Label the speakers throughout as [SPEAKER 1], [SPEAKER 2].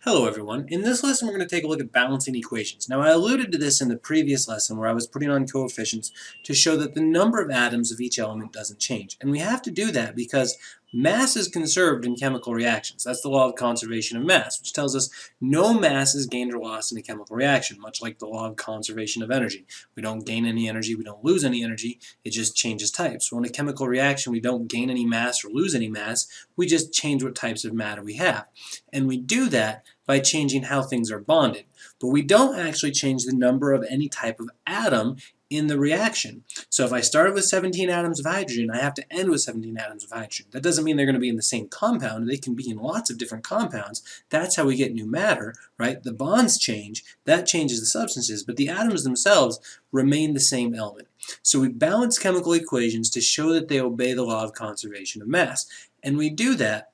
[SPEAKER 1] Hello everyone. In this lesson we're going to take a look at balancing equations. Now I alluded to this in the previous lesson where I was putting on coefficients to show that the number of atoms of each element doesn't change. And we have to do that because mass is conserved in chemical reactions. That's the law of conservation of mass, which tells us no mass is gained or lost in a chemical reaction, much like the law of conservation of energy. We don't gain any energy, we don't lose any energy, it just changes types. So in a chemical reaction we don't gain any mass or lose any mass, we just change what types of matter we have. And we do that by changing how things are bonded. But we don't actually change the number of any type of atom in the reaction. So if I started with 17 atoms of hydrogen, I have to end with 17 atoms of hydrogen. That doesn't mean they're going to be in the same compound. They can be in lots of different compounds. That's how we get new matter, right? The bonds change. That changes the substances, but the atoms themselves remain the same element. So we balance chemical equations to show that they obey the law of conservation of mass. And we do that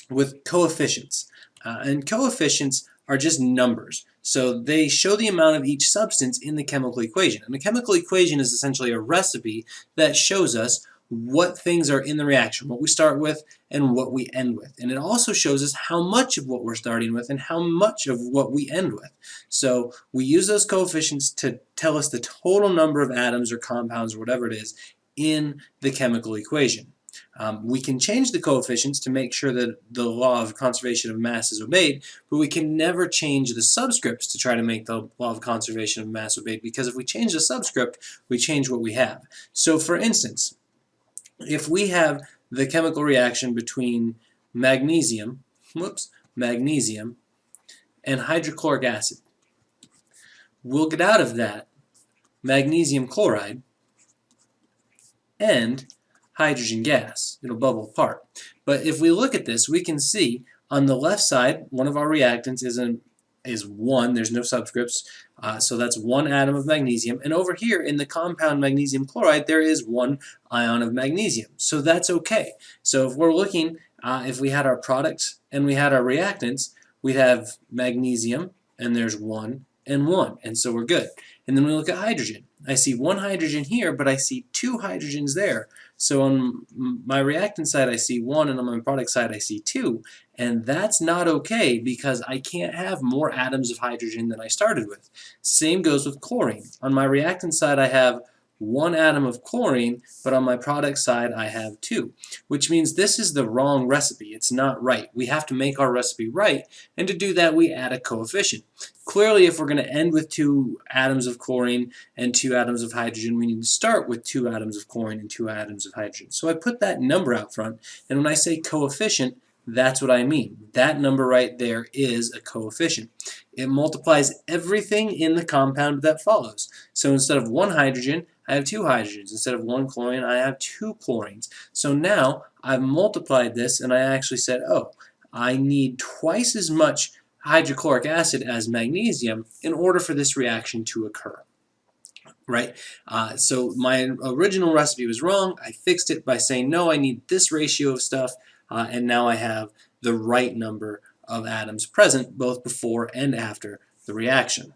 [SPEAKER 1] with coefficients. And coefficients are just numbers. So they show the amount of each substance in the chemical equation. And a chemical equation is essentially a recipe that shows us what things are in the reaction, what we start with and what we end with. And it also shows us how much of what we're starting with and how much of what we end with. So we use those coefficients to tell us the total number of atoms or compounds or whatever it is in the chemical equation. We can change the coefficients to make sure that the law of conservation of mass is obeyed, but we can never change the subscripts to try to make the law of conservation of mass obeyed, because if we change the subscript, we change what we have. So for instance, if we have the chemical reaction between magnesium and hydrochloric acid, we'll get out of that magnesium chloride and hydrogen gas. It'll bubble apart. But if we look at this, we can see on the left side, one of our reactants is 1. There's no subscripts, so that's 1 atom of magnesium. And over here in the compound magnesium chloride, there is 1 ion of magnesium. So that's okay. So if we're looking, if we had our products and we had our reactants, we'd have magnesium, and there's 1 and 1, and so we're good. And then we look at hydrogen. I see 1 hydrogen here, but I see 2 hydrogens there. So on my reactant side I see 1, and on my product side I see 2. And that's not okay, because I can't have more atoms of hydrogen than I started with. Same goes with chlorine. On my reactant side I have 1 atom of chlorine, but on my product side I have 2, which means this is the wrong recipe. It's not right. We have to make our recipe right, and to do that we add a coefficient. Clearly, if we're going to end with 2 atoms of chlorine and 2 atoms of hydrogen, we need to start with 2 atoms of chlorine and 2 atoms of hydrogen. So I put that number out front, and when I say coefficient, that's what I mean. That number right there is a coefficient. It multiplies everything in the compound that follows. So instead of 1 hydrogen, I have 2 hydrogens. Instead of 1 chlorine, I have 2 chlorines. So now I've multiplied this, and I actually said, oh, I need twice as much hydrochloric acid as magnesium in order for this reaction to occur. Right? So my original recipe was wrong. I fixed it by saying, no, I need this ratio of stuff, and now I have the right number of atoms present both before and after the reaction.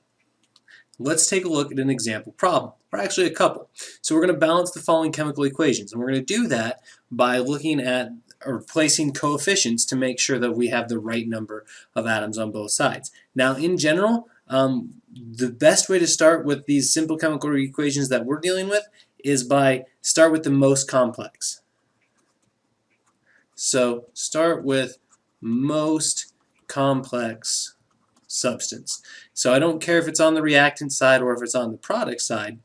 [SPEAKER 1] Let's take a look at an example problem, or actually a couple. So we're going to balance the following chemical equations, and we're going to do that by looking at or placing coefficients to make sure that we have the right number of atoms on both sides. Now, in general, the best way to start with these simple chemical equations that we're dealing with is by start with the most complex. So start with most complex substance. So I don't care if it's on the reactant side or if it's on the product side.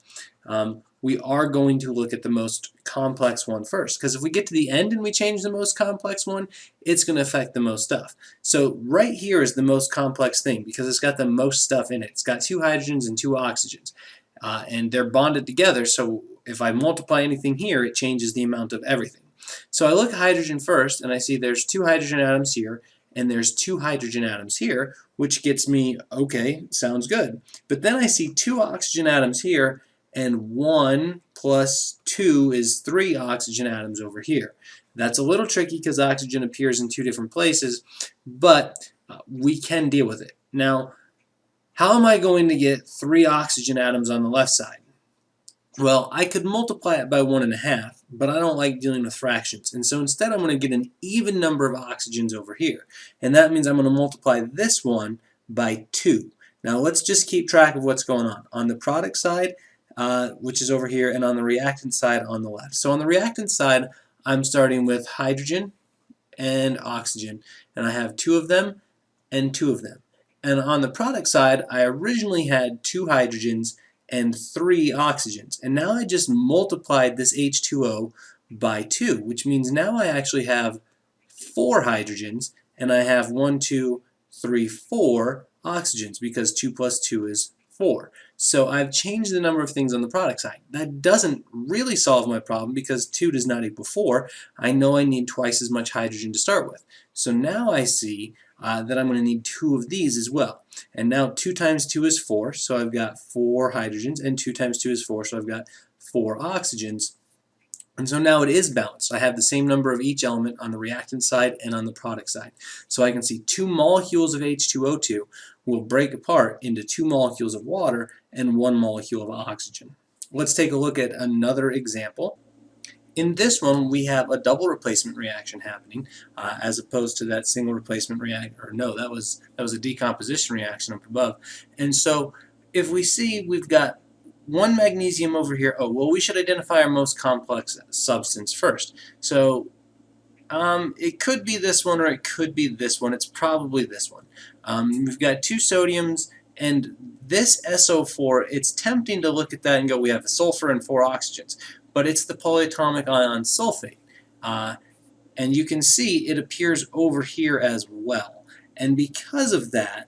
[SPEAKER 1] We are going to look at the most complex one first, because if we get to the end and we change the most complex one, it's going to affect the most stuff. So right here is the most complex thing because it's got the most stuff in it. It's got 2 hydrogens and 2 oxygens, and they're bonded together, so if I multiply anything here, it changes the amount of everything. So I look at hydrogen first, and I see there's 2 hydrogen atoms here, and there's 2 hydrogen atoms here, which gets me, okay, sounds good. But then I see 2 oxygen atoms here, and 1 plus 2 is 3 oxygen atoms over here. That's a little tricky because oxygen appears in 2 different places, but we can deal with it. Now, how am I going to get 3 oxygen atoms on the left side? Well, I could multiply it by 1.5, but I don't like dealing with fractions. And so instead I'm going to get an even number of oxygens over here. And that means I'm going to multiply this one by 2. Now let's just keep track of what's going on. On the product side, which is over here, and on the reactant side on the left. So on the reactant side, I'm starting with hydrogen and oxygen. And I have 2 of them and 2 of them. And on the product side, I originally had 2 hydrogens and 3 oxygens. And now I just multiplied this H2O by 2, which means now I actually have 4 hydrogens, and I have 1, 2, 3, 4 oxygens, because 2 plus 2 is 4. So I've changed the number of things on the product side. That doesn't really solve my problem because 2 does not equal 4. I know I need twice as much hydrogen to start with. So now I see that I'm going to need 2 of these as well. And now 2 times 2 is 4, so I've got 4 hydrogens, and 2 times 2 is 4, so I've got 4 oxygens. And so now it is balanced. I have the same number of each element on the reactant side and on the product side. So I can see 2 molecules of H2O2 will break apart into 2 molecules of water and 1 molecule of oxygen. Let's take a look at another example. In this one, we have a double replacement reaction happening, as opposed to that single replacement reaction. Or no, that was a decomposition reaction up above. And so, if we see we've got 1 magnesium over here. Oh, well, we should identify our most complex substance first. So, it could be this one, or it could be this one. It's probably this one. We've got 2 sodiums. And this SO4, it's tempting to look at that and go, we have a sulfur and 4 oxygens. But it's the polyatomic ion sulfate. And you can see it appears over here as well. And because of that,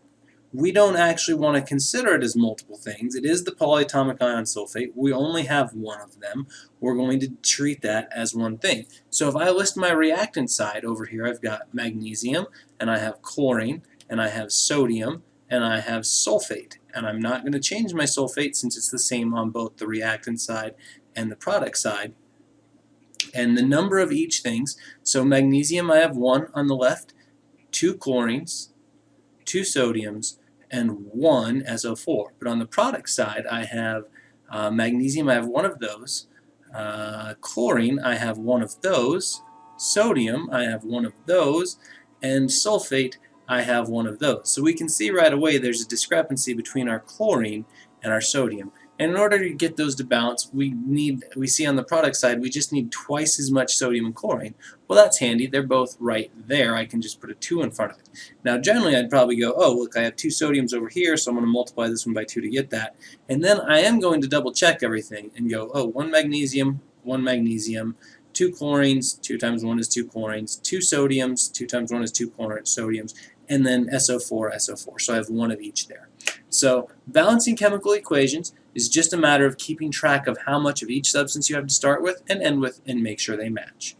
[SPEAKER 1] we don't actually want to consider it as multiple things. It is the polyatomic ion sulfate. We only have one of them. We're going to treat that as one thing. So if I list my reactant side over here, I've got magnesium, and I have chlorine, and I have sodium, and I have sulfate. And I'm not going to change my sulfate since it's the same on both the reactant side and the product side. And the number of each things, so magnesium I have 1 on the left, 2 chlorines, 2 sodiums, and 1 SO4. But on the product side, I have magnesium, I have 1 of those, chlorine, I have 1 of those, sodium, I have 1 of those, and sulfate, I have 1 of those. So we can see right away there's a discrepancy between our chlorine and our sodium. And in order to get those to balance, we see on the product side, we just need twice as much sodium and chlorine. Well, that's handy. They're both right there. I can just put a 2 in front of it. Now, generally, I'd probably go, oh, look, I have 2 sodiums over here, so I'm going to multiply this one by 2 to get that. And then I am going to double check everything and go, oh, 1 magnesium, 2 chlorines, 2 times 1 is 2 chlorines, 2 sodiums, 2 times 1 is 2 sodiums, and then SO4, SO4. So I have 1 of each there. So balancing chemical equations is just a matter of keeping track of how much of each substance you have to start with and end with and make sure they match.